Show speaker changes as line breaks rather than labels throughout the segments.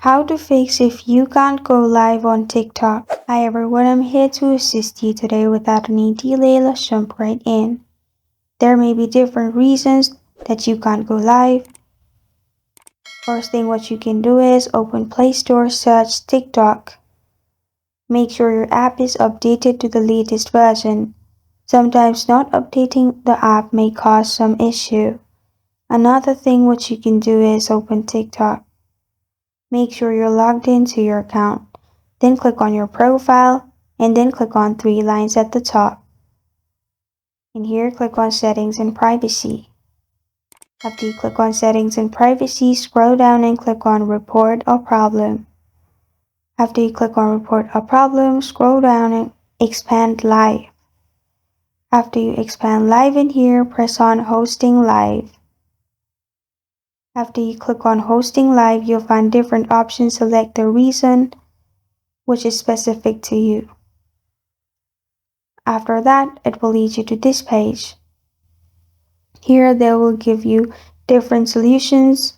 How to fix if you can't go live on TikTok. Hi everyone, I'm here to assist you today without any delay. Let's jump right in. There may be different reasons that you can't go live. First thing what you can do is open Play Store, search TikTok. Make sure your app is updated to the latest version. Sometimes not updating the app may cause some issue. Another thing what you can do is open TikTok. Make sure you're logged into your account. Then click on your profile and then click on three lines at the top. And here click on Settings and Privacy. After you click on Settings and Privacy, scroll down and click on Report a Problem. After you click on Report a Problem, scroll down and expand Live. After you expand Live in here, press on Hosting Live. After you click on Hosting Live, you'll find different options. Select the reason which is specific to you. After that, it will lead you to this page. Here they will give you different solutions.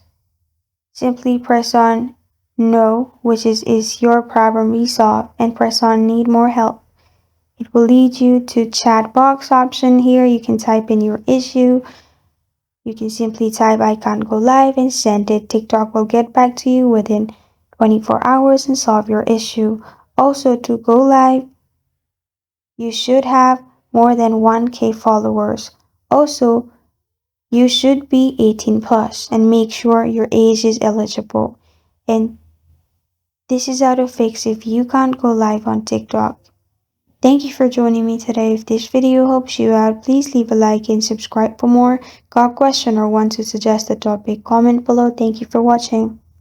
Simply press on No, which is your problem resolved, and press on Need more help. It will lead you to chat box option. Here you can type in your issue. You can simply type I can't go live and send it. TikTok will get back to you within 24 hours and solve your issue. Also, to go live, you should have more than 1K followers. Also, you should be 18 plus and make sure your age is eligible. And this is how to fix if you can't go live on TikTok. Thank you for joining me today. If this video helps you out, please leave a like and subscribe for more. Got a question or want to suggest a topic? Comment below. Thank you for watching.